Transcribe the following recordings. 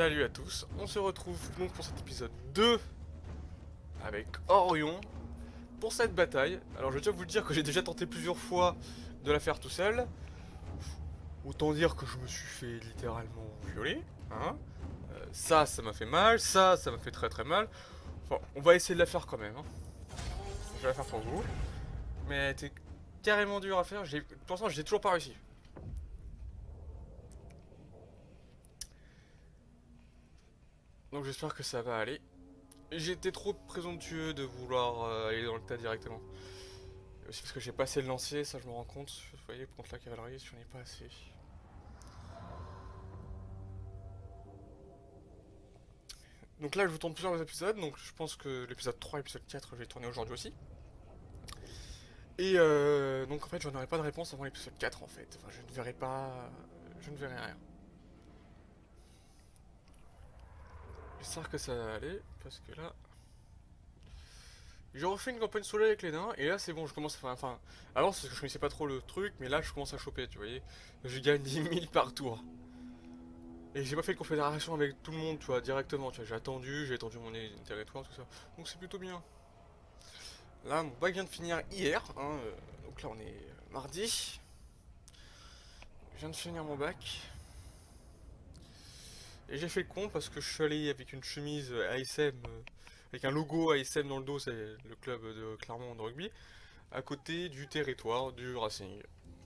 Salut à tous, on se retrouve donc pour cet épisode 2 avec Orion pour cette bataille. Alors je tiens à vous le dire que j'ai déjà tenté plusieurs fois de la faire tout seul. Autant dire que je me suis fait littéralement violer, hein. Ça m'a fait mal, ça m'a fait très très mal. Enfin, on va essayer de la faire quand même, hein. Je vais la faire pour vous. Mais elle était carrément dure à faire, pour l'instant j'ai toujours pas réussi. Donc j'espère que ça va aller. J'ai été trop présomptueux de vouloir aller dans le tas directement. C'est parce que j'ai pas assez le lancer, ça je me rends compte. Vous voyez, contre la cavalerie, j'en ai pas assez. Donc là, je vous tourne plusieurs épisodes, donc je pense que l'épisode 3 et l'épisode 4, je vais tourner aujourd'hui aussi. Et donc en fait, j'en aurai pas de réponse avant l'épisode 4 en fait. Enfin, je ne verrai pas. Je ne verrai rien. J'espère que ça va aller, parce que là. J'ai refait une campagne solo avec les nains, et là c'est bon, je commence à faire. Enfin, avant, c'est que je connaissais pas trop le truc, mais là je commence à choper, tu voyez. Je gagne 10 000 par tour. Et j'ai pas fait de confédération avec tout le monde, tu vois, directement, tu vois, j'ai étendu mon territoire, tout ça. Donc c'est plutôt bien. Là, mon bac vient de finir hier, hein, donc là on est mardi. Je viens de finir mon bac. Et j'ai fait le con parce que je suis allé avec une chemise ASM, avec un logo ASM dans le dos, c'est le club de Clermont de rugby, à côté du territoire du Racing.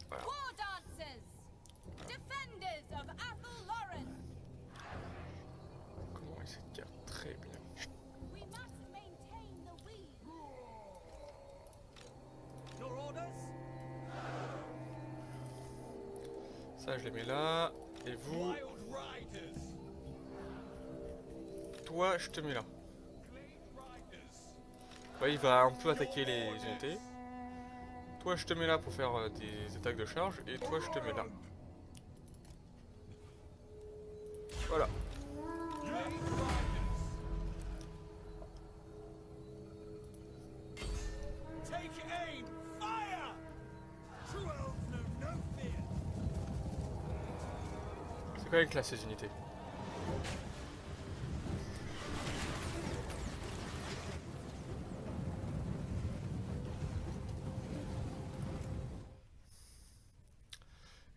Voilà. Comment est cette carte? Très bien. Ça, je les mets là. Et vous, toi, je te mets là. Ouais, il va un peu attaquer les unités. Toi, je te mets là pour faire des attaques de charge. Et toi, je te mets là. Voilà. C'est quand même classe ces unités.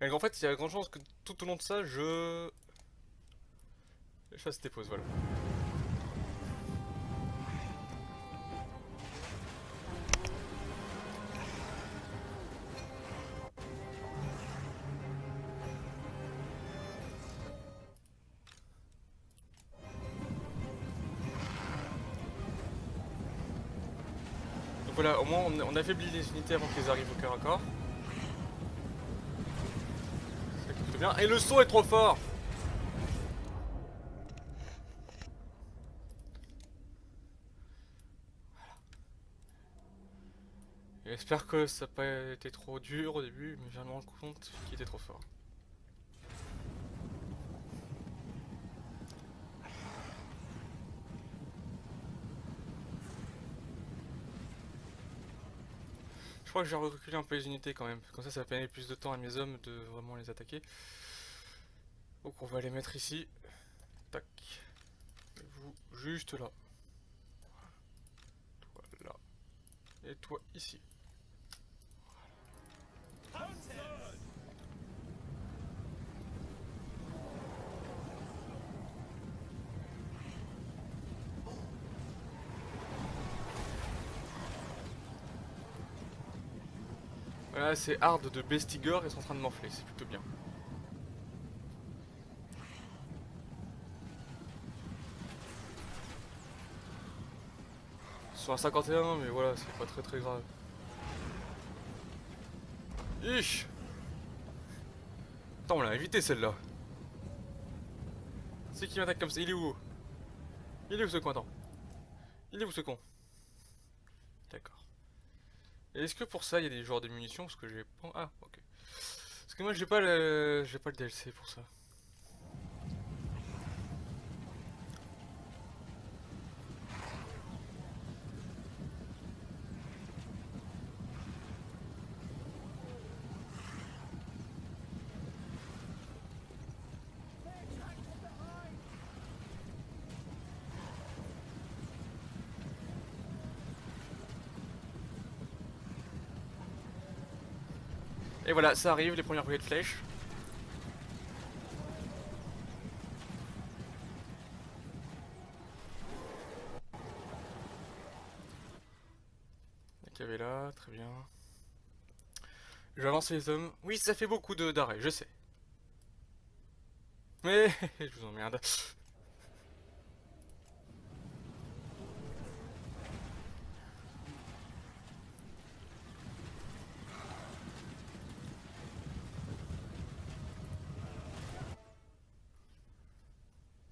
Et en fait, il y a grande chance que tout au long de ça, je fasse des pauses, voilà. Donc voilà, au moins on affaiblit les unités avant qu'elles arrivent au cœur à corps. C'est plutôt bien. Et le saut est trop fort! J'espère que ça n'a pas été trop dur au début, mais je viens de me rendre compte qu'il était trop fort. Je crois que je vais reculer un peu les unités quand même, comme ça va donner plus de temps à mes hommes de vraiment les attaquer. Donc on va les mettre ici. Tac. Et vous, juste là. Toi là. Et toi ici. Voilà, c'est hard de Bestigor, ils sont en train de morfler, c'est plutôt bien. Ils sont à 51, mais voilà, c'est pas très très grave. Ich. Attends, on l'a évité celle-là. C'est qui m'attaque comme ça? Il est où? Il est où ce con? Attends. Il est où ce con? D'accord. Et est-ce que pour ça il y a des genres de munitions? Parce que j'ai pas. Ah, ok. Parce que moi j'ai pas le DLC pour ça. Et voilà, ça arrive, les premières bouées de flèches. Il y avait là, très bien. Je vais avancer les hommes. Oui, ça fait beaucoup d'arrêts, je sais. Mais je vous emmerde.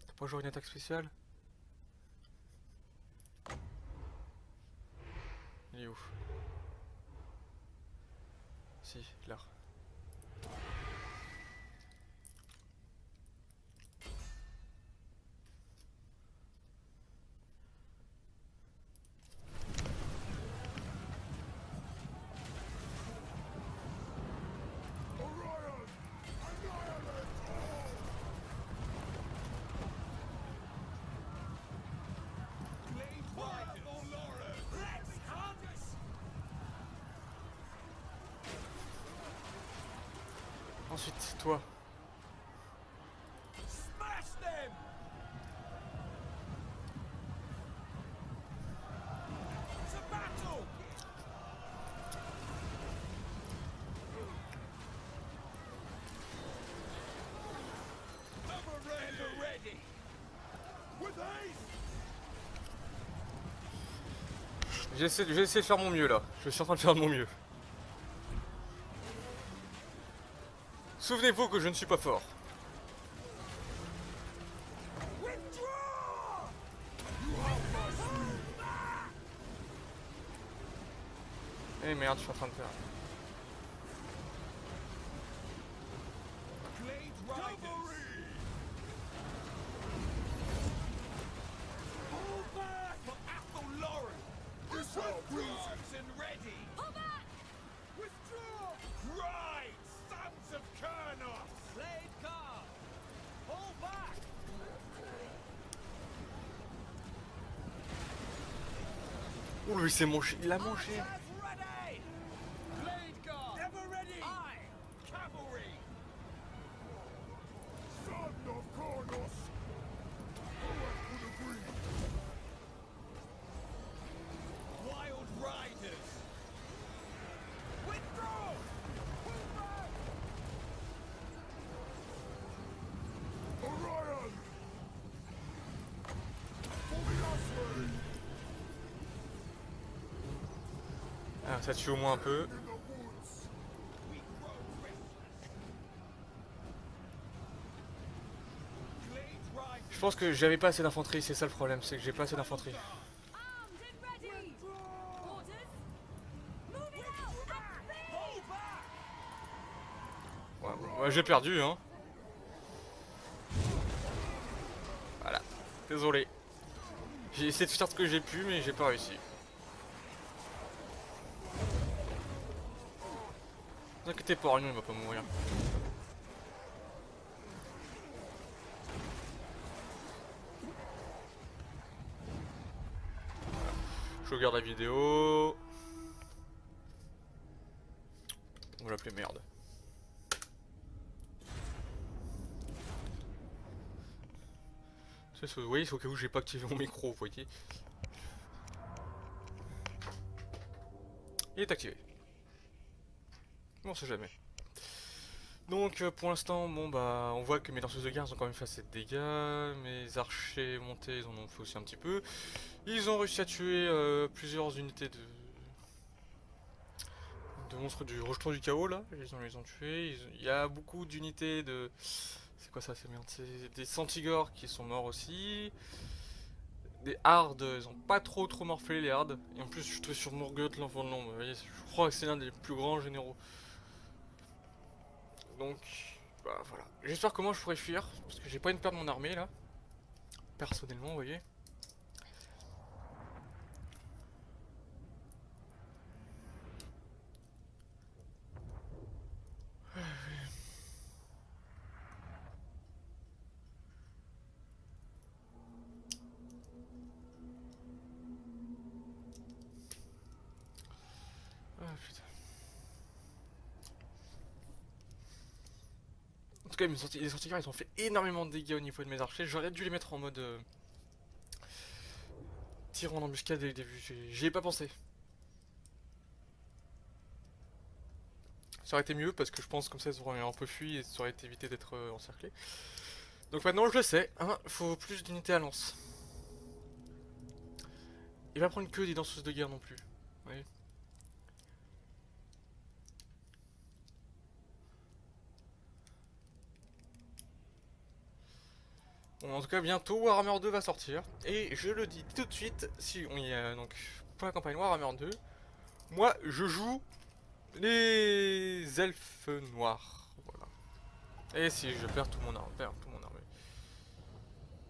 T'as pas joué une attaque spéciale? Il est où? Si, là. Ensuite, toi. J'essaie de faire mon mieux là. Je suis en train de faire de mon mieux. Souvenez-vous que je ne suis pas fort. Eh merde, je suis en train de faire. Ouh, il s'est mangé, il l'a mangé. Ah, ça tue au moins un peu. Je pense que j'avais pas assez d'infanterie, c'est ça le problème, c'est que j'ai pas assez d'infanterie. Ouais, j'ai perdu, hein. Voilà, désolé. J'ai essayé de faire ce que j'ai pu, mais j'ai pas réussi. Ne vous inquiétez pas, Orion, il va pas mourir. Je regarde la vidéo. On va l'appeler merde. Vous voyez, c'est au cas où j'ai pas activé mon micro, vous voyez. Il est activé. On sait jamais. Donc pour l'instant, bon bah on voit que mes lanceuses de garde ont quand même fait assez de dégâts, mes archers montés ils en ont fait aussi un petit peu. Ils ont réussi à tuer plusieurs unités de monstres du rejeton du chaos là, les ont tués. Il y a beaucoup d'unités de... C'est quoi ça, c'est merde, c'est des centigores qui sont morts aussi. Des hardes, ils ont pas trop morflé les hardes. Et en plus je suis tombé sur Morgoth l'enfant de l'ombre, vous voyez, je crois que c'est l'un des plus grands généraux. Donc, bah voilà. J'espère que moi je pourrais fuir, parce que j'ai pas une perte de mon armée là. Personnellement, vous voyez. Ah putain. tout cas, les sorties ils ont fait énormément de dégâts au niveau de mes archers. J'aurais dû les mettre en mode tir en embuscade dès le début. J'y ai pas pensé. Ça aurait été mieux parce que je pense comme ça ils auraient un peu fui et ça aurait été évité d'être encerclés. Donc maintenant je le sais, hein, faut plus d'unités à lance. Il va prendre que des danseuses de guerre non plus. Oui. Bon, en tout cas bientôt Warhammer 2 va sortir. Et je le dis tout de suite, si on y est donc pour la campagne Warhammer 2, moi je joue les elfes noirs. Voilà. Et si je perds tout mon arme,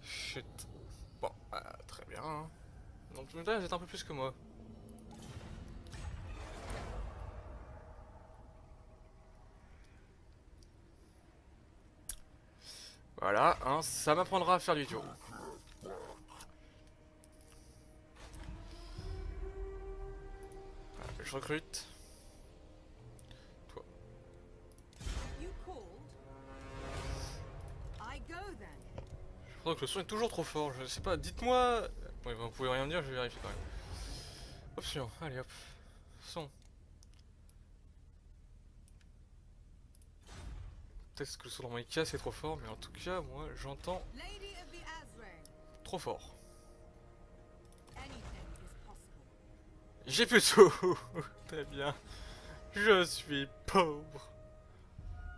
Shit. Bon, très bien. Hein. Donc là vous êtes un peu plus que moi. Voilà, hein, ça m'apprendra à faire du duo. Je recrute. Toi. Je crois que le son est toujours trop fort, je sais pas, dites-moi... Ouais, vous pouvez rien me dire, je vais vérifier quand même. Option, allez hop. Son. Peut-être que le son dans mon casque est trop fort, mais en tout cas, moi, j'entends... trop fort. J'ai plus de sous. Très bien. Je suis pauvre.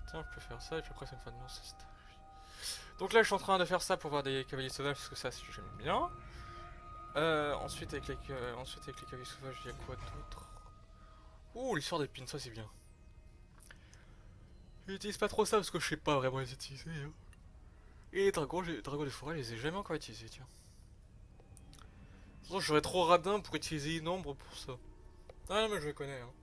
Tiens, je peux faire ça et puis après ça me fait de non, donc là je suis en train de faire ça pour voir des cavaliers sauvages parce que ça j'aime bien. Ensuite avec les cavaliers sauvages il y a quoi d'autre? Oh l'histoire des pins, ça c'est bien. J'utilise pas trop ça parce que je sais pas vraiment les utiliser. Hein. Et les dragons des forêts je les ai jamais encore utilisés tiens. De toute façon j'aurais trop radin pour utiliser une ombre pour ça. Ah non mais je les connais hein.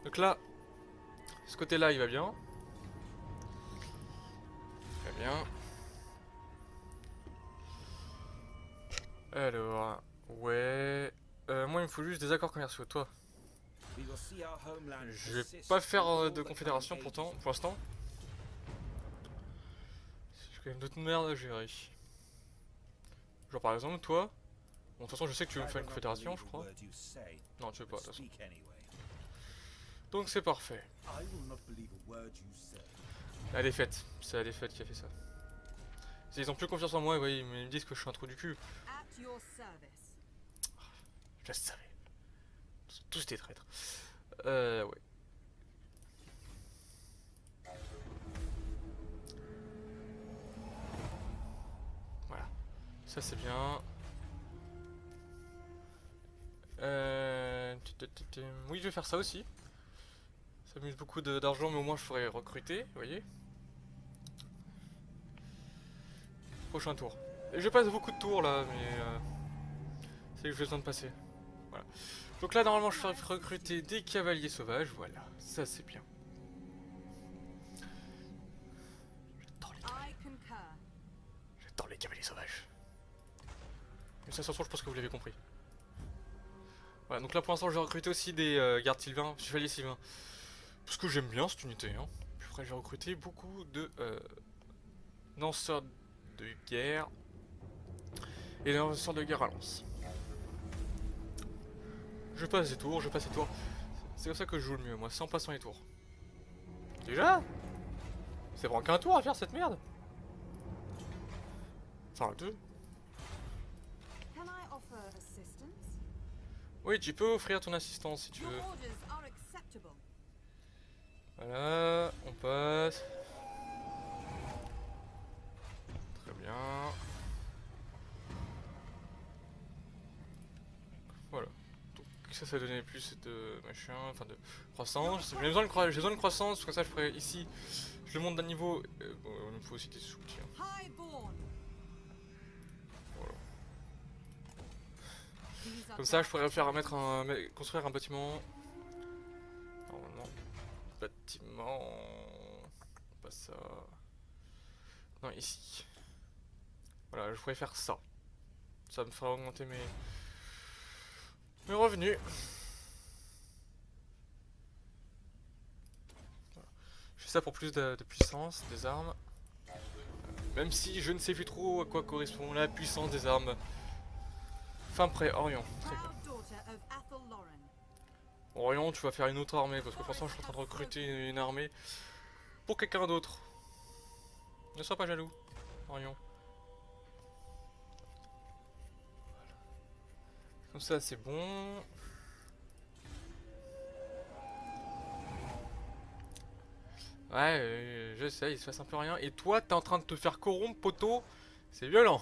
Donc là, ce côté-là, il va bien. Très bien. Alors, ouais... moi, il me faut juste des accords commerciaux. Toi, je vais pas faire de confédération pourtant, pour l'instant. J'ai quand même d'autres merdes à gérer. Genre par exemple, toi... Bon, de toute façon, je sais que tu veux me faire une confédération, je crois. Non, tu veux pas, de toute façon. Donc c'est parfait. La défaite, c'est la défaite qui a fait ça. Ils ont plus confiance en moi, oui, mais ils me disent que je suis un trou du cul. Je le savais. Tous des traîtres. Ouais. Voilà. Ça c'est bien. Oui, je vais faire ça aussi. Ça m'use beaucoup d'argent, mais au moins je ferai recruter, vous voyez. Prochain tour. Et je passe beaucoup de tours là, mais c'est que j'ai besoin de passer. Voilà. Donc là, normalement, je ferai recruter des cavaliers sauvages. Voilà, ça c'est bien. J'adore les cavaliers sauvages. Mais ça, surtout, je pense que vous l'avez compris. Voilà, donc là pour l'instant, je vais recruter aussi des gardes sylvains, chevaliers sylvains. Parce que j'aime bien cette unité. Hein. Puis après, j'ai recruté beaucoup de lanceurs de guerre et lanceurs de guerre à lance. Je passe les tours, je passe les tours. C'est comme ça que je joue le mieux, moi, sans passant les tours. Déjà? C'est vraiment qu'un tour à faire cette merde? Enfin, deux. Oui, tu peux offrir ton assistance si tu veux. Voilà, on passe. Très bien. Voilà. Donc ça va donner plus de machin, enfin de croissance. J'ai besoin de croissance, comme ça je ferai ici. Je le monte d'un niveau. Bon, il me faut aussi des sous, tiens. Voilà. Comme ça je pourrais faire construire un bâtiment. Normalement. Bâtiment. Pas ça. Non, ici. Voilà, je pourrais faire ça. Ça me fera augmenter mes revenus. fais ça pour plus de puissance des armes. Même si je ne sais plus trop à quoi correspond la puissance des armes. Fin prêt, Orion. Très bien. Orion, tu vas faire une autre armée parce que pour l'instant je suis en train de recruter une armée pour quelqu'un d'autre. Ne sois pas jaloux, Orion. Comme ça c'est bon. Ouais, je sais, il se passe un peu rien. Et toi, t'es en train de te faire corrompre, poteau. C'est violent.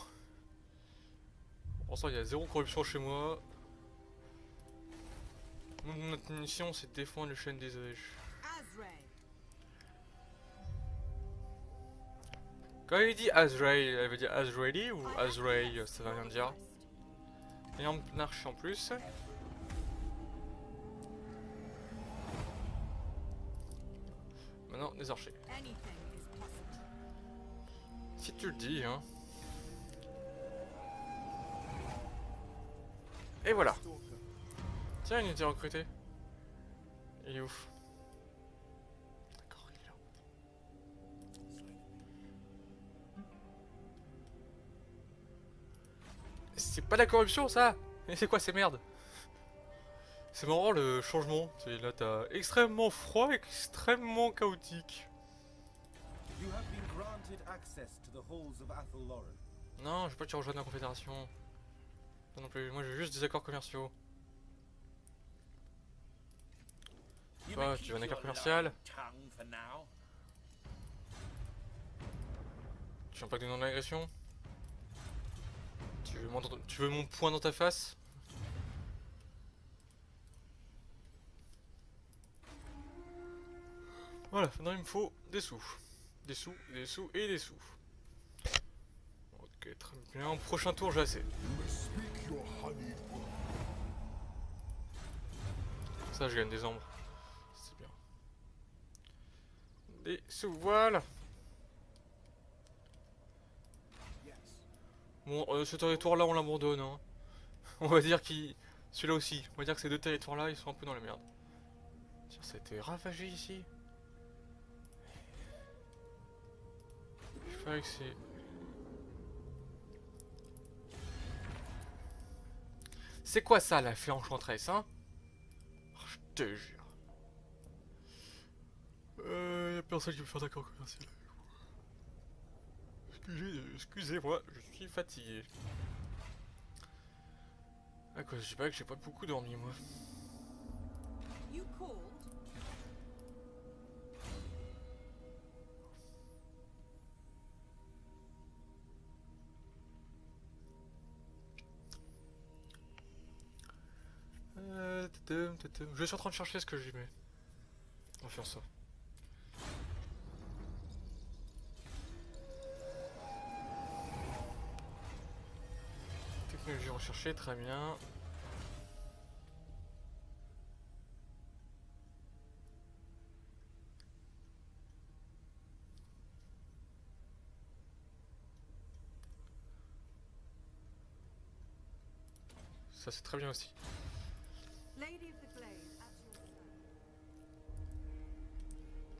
Pour l'instant, il y a zéro corruption chez moi. Notre mission, c'est de défendre les chaînes des riches. Quand il dit Azrael, elle veut dire Azraeli ou Azrael, ça va rien dire. Et un archer en plus. Maintenant, des archers. Si tu le dis, hein. Et voilà. Tiens, il était recruté. Il est ouf. D'accord, il est là. C'est pas de la corruption, ça. Mais c'est quoi ces merdes? C'est marrant le changement. Là, t'as extrêmement froid, extrêmement chaotique. Non, je veux pas que tu rejoignes la confédération. Non, non plus, moi j'ai juste des accords commerciaux. Toi, tu veux un accord commercial? Tu veux pas que de non-agression? Tu veux mon point dans ta face? Voilà, maintenant il me faut des sous. Des sous, des sous et des sous. Ok, très bien. Prochain tour, j'ai assez. Ça, je gagne des ombres. C'est bien. Des sous, voilà. Bon, ce territoire-là, on l'abandonne. Hein. On va dire qu'il... Celui-là aussi. On va dire que ces deux territoires-là, ils sont un peu dans la merde. Tiens, ça a été ravagé ici. Je fais que c'est... C'est quoi ça, la fée enchanteresse, hein? Oh, je te jure. Y'a personne qui me fait d'accord commercial. Excusez-moi, je suis fatigué. À cause du bac, j'ai pas beaucoup dormi, moi. Je suis en train de chercher ce que j'y mets. On va faire ça. Technologie recherchée, très bien. Ça c'est très bien aussi.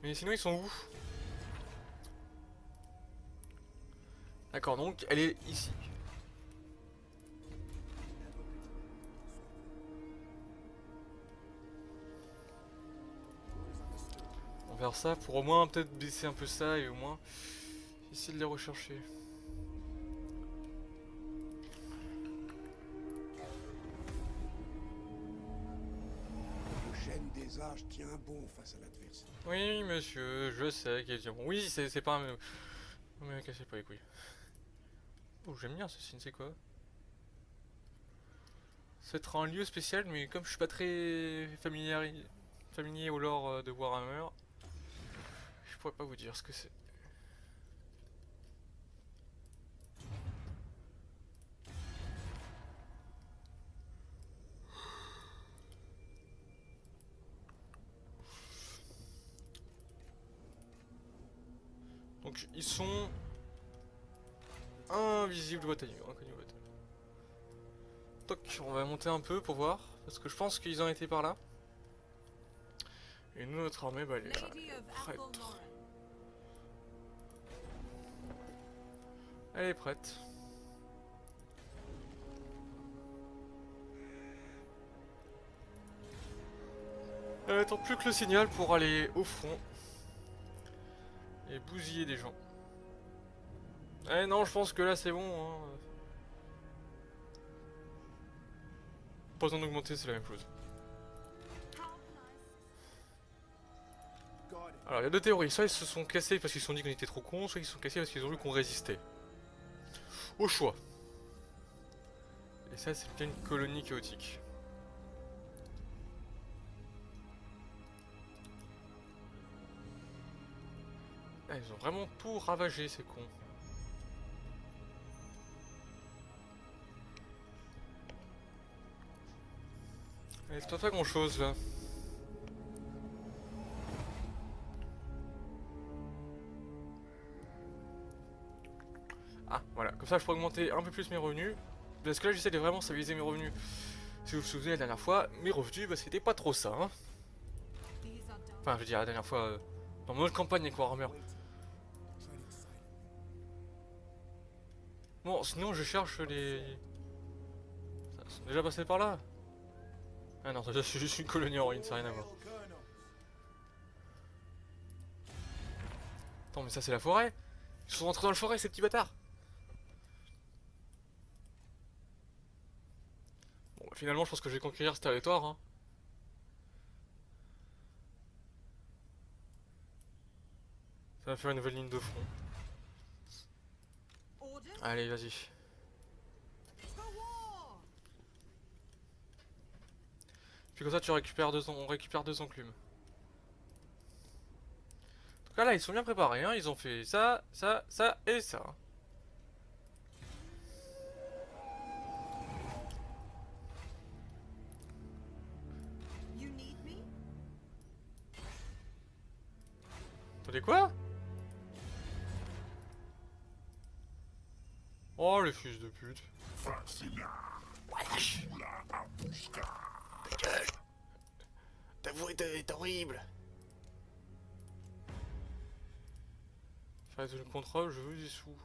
Mais sinon ils sont où? D'accord, donc elle est ici. On va faire ça pour au moins peut-être baisser un peu ça et au moins essayer de les rechercher. Des âges tient bon face à l'adversaire. Oui, monsieur, je sais qu'il est bon. Oui, c'est pas un... Mais cassez pas les couilles. Oh, j'aime bien ce signe, c'est quoi? Ça sera un lieu spécial, mais comme je suis pas très familier au lore de Warhammer, je pourrais pas vous dire ce que c'est. Donc ils sont invisibles au bataillon, inconnus au bataillon. Toc, on va monter un peu pour voir, parce que je pense qu'ils ont été par là. Et nous, notre armée, bah elle est là, elle est prête. Elle est prête. Elle attend plus que le signal pour aller au front. Et bousiller des gens. Eh non, je pense que là c'est bon. Hein. Pas besoin d'augmenter, c'est la même chose. Alors il y a deux théories. Soit ils se sont cassés parce qu'ils se sont dit qu'on était trop cons, soit ils se sont cassés parce qu'ils ont vu qu'on résistait. Au choix. Et ça c'est bien une colonie chaotique. Ah, ils ont vraiment tout ravagé ces cons. Il se passe pas grand chose là. Ah voilà, comme ça je pourrais augmenter un peu plus mes revenus. Parce que là j'essaie de vraiment stabiliser mes revenus. Si vous vous souvenez la dernière fois, mes revenus bah, c'était pas trop ça. Hein. Enfin je veux dire la dernière fois, dans mon autre campagne avec Warhammer. Bon sinon je cherche les... Ils sont déjà passés par là. Ah non, ça c'est juste une colonie en ruine, ça n'a rien à voir. Attends mais ça c'est la forêt. Ils sont rentrés dans la forêt ces petits bâtards. Bon bah, finalement je pense que je vais conquérir ce territoire. Hein. Ça va faire une nouvelle ligne de front. Allez vas-y. Puis comme ça tu récupères on récupère deux enclumes. En tout cas là ils sont bien préparés, hein. Ils ont fait ça, ça, ça et ça. Attendez quoi? Oh les fils de pute. Wesh. Ta gueule. Ta voix est horrible. Faites le contrôle, je veux des sous.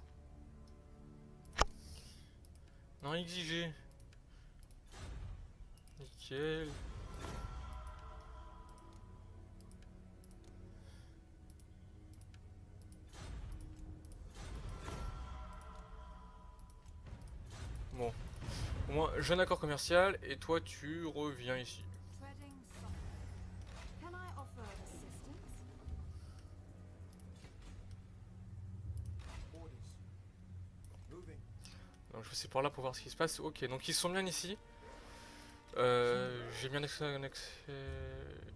Non, exiger. Nickel. Bon. Au moins, j'ai un accord commercial et toi tu reviens ici. Donc je vais passer par là pour voir ce qui se passe. Ok, donc ils sont bien ici. J'ai bien un accès...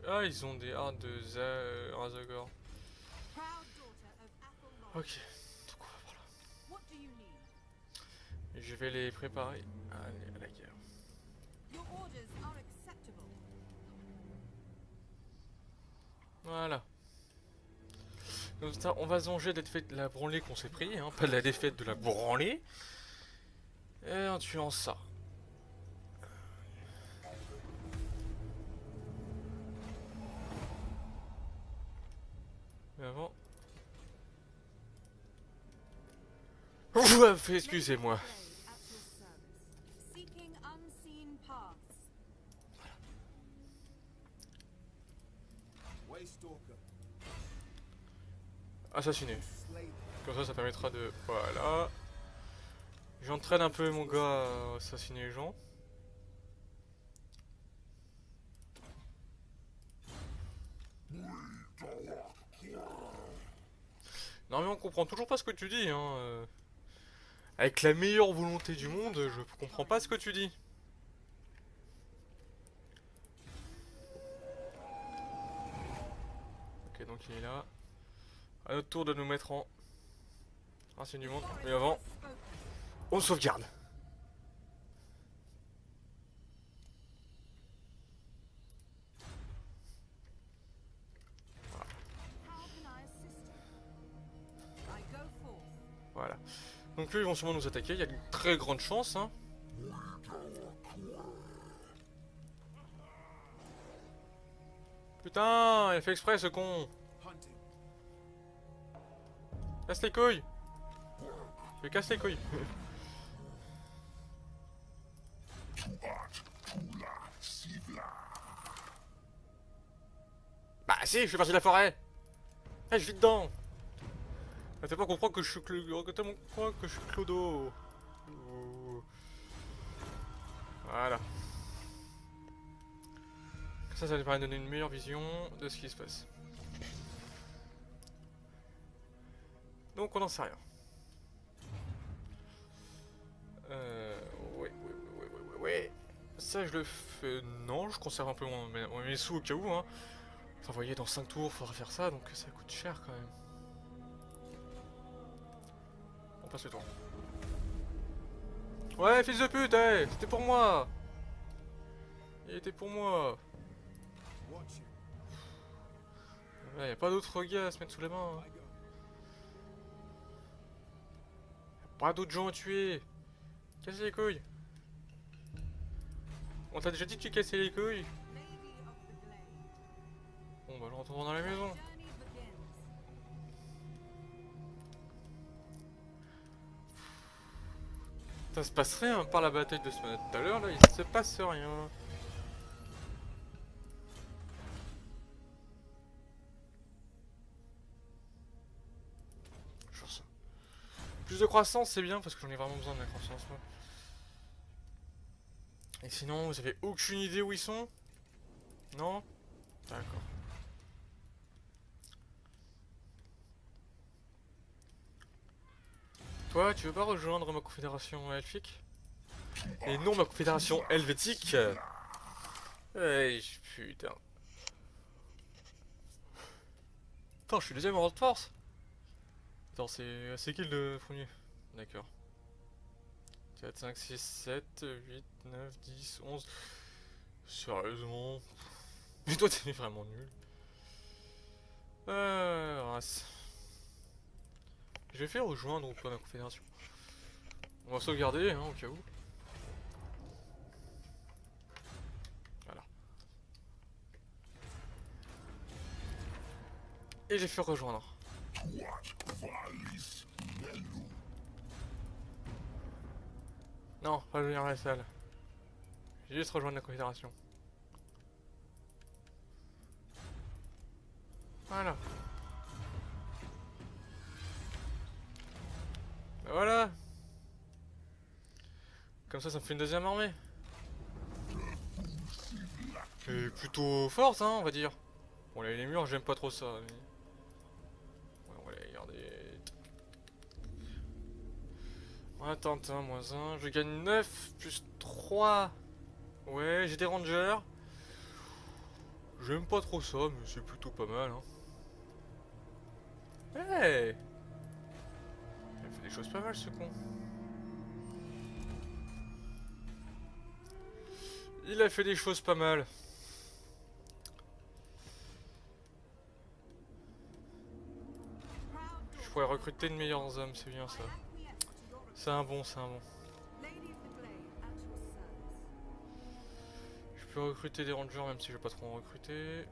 Ah, ils ont des hards de Razagor. Ok, donc on va par là. Et je vais les préparer à la guerre. Voilà. Donc ça, on va se venger de la défaite de la branlée qu'on s'est pris, hein, pas de la défaite de la branlée. Et en tuant ça. Mais avant... Excusez-moi. Assassiné. Comme ça, ça permettra de... Voilà. J'entraîne un peu mon gars à assassiner les gens. Non mais on comprend toujours pas ce que tu dis, hein. Avec la meilleure volonté du monde, je comprends pas ce que tu dis. Ok, donc il est là. À notre tour de nous mettre en renseignement. Mais avant, on sauvegarde. Voilà. Donc eux ils vont sûrement nous attaquer, il y a une très grande chance, hein. Putain, il a fait exprès ce con. Laisse les couilles. Je casse les couilles. Bah si, je fais partie de la forêt. Eh, je vis dedans. T'as pas comprendre que je suis Clodo. Oh. Voilà. Ça va me donner une meilleure vision de ce qui se passe. Donc on n'en sait rien. Ouais. Ça je le fais... Non, je conserve un peu mes sous au cas où. Hein. Enfin, vous voyez, dans 5 tours, faudra faire ça, donc ça coûte cher quand même. On passe le tour. Ouais, fils de pute, hey, c'était pour moi. Il était pour moi. Ouais, y a pas d'autres gars à se mettre sous les mains. Hein. Pas d'autres gens à tuer. Cassez les couilles. On t'a déjà dit que tu cassais les couilles. Bon bah je retourne dans la maison. Ça se passe rien par la bataille de ce matin tout à l'heure là, il se passe rien. Genre ça. Plus de croissance c'est bien parce que j'en ai vraiment besoin de la croissance moi. Et sinon vous avez aucune idée où ils sont? Non? D'accord. Toi tu veux pas rejoindre ma confédération elfique? Et non ma confédération helvétique? Hey, putain. Attends, je suis deuxième en rang de force. Attends, c'est qui le premier? D'accord. 4, 5, 6, 7, 8, 9, 10, 11. Sérieusement? Mais toi t'es vraiment nul. Race. Je vais faire rejoindre ou pas ma confédération. On va sauvegarder hein, au cas où. Voilà. Et j'ai fait rejoindre. Non, pas venir à la salle. J'ai juste rejoindre la confédération. Voilà. Ben voilà. Comme ça me fait une deuxième armée. Et plutôt forte, hein, on va dire. Bon, là, les murs, j'aime pas trop ça. Mais... ouais, on va les garder. Attends, moins 1. Je gagne 9 plus 3. Ouais, j'ai des rangers. J'aime pas trop ça, mais c'est plutôt pas mal. Hein. Hey! Il fait des choses pas mal ce con. Il a fait des choses pas mal. Je pourrais recruter de meilleurs hommes, c'est bien ça. C'est un bon, c'est un bon. Je peux recruter des rangers même si je vais pas trop en recruter.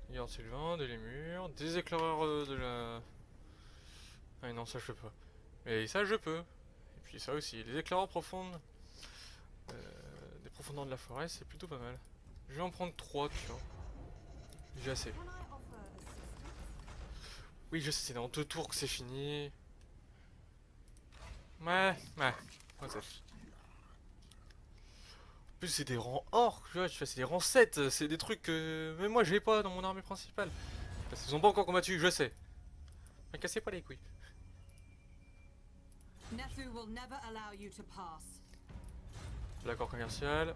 Garde Sylvain, des lémurs, des éclaireurs de la... Ah non, ça je peux pas. Mais ça je peux. Et puis ça aussi, les éclaireurs profondes. Des profondeurs de la forêt, c'est plutôt pas mal. Je vais en prendre 3, tu vois. J'ai assez. Oui, je sais, c'est dans 2 tours que c'est fini. Ouais. En plus, c'est des rangs or, tu vois, c'est des rangs 7, c'est des trucs que même moi j'ai pas dans mon armée principale. Parce qu'ils ont pas encore combattu, je sais. Mais cassez pas les couilles. L'accord commercial.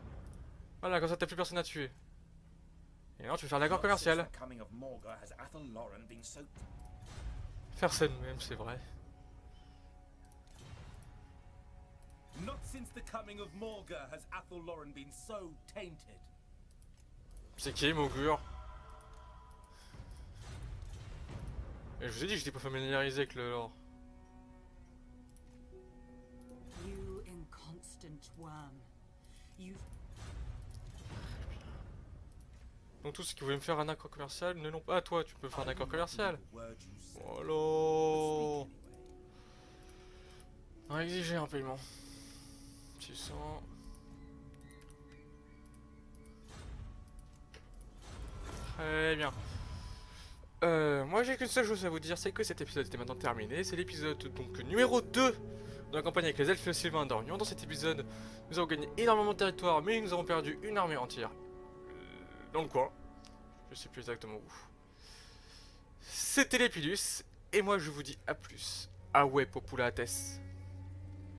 Voilà, comme ça t'as plus personne à tuer. Et non, tu veux faire l'accord commercial. Faire ça nous-mêmes, c'est vrai. Not since the coming of Morga has Athelloren been so tainted. C'est qui Mogur? Et je vous ai dit que j'étais pas familiarisé avec le lore. You inconstant worm. Donc tous ceux qui voulaient me faire un accord commercial ne l'ont pas. Ah, toi, tu peux faire un accord commercial. Voilà. On va exiger un paiement. 600. Très bien. Moi j'ai qu'une seule chose à vous dire, c'est que cet épisode était maintenant terminé. C'est l'épisode donc numéro 2 de la campagne avec les elfes Sylvain d'Orient. Dans cet épisode, nous avons gagné énormément de territoire, mais nous avons perdu une armée entière dans le coin. Je sais plus exactement où. C'était l'Épilus, et moi je vous dis à plus. Ah ouais, populates.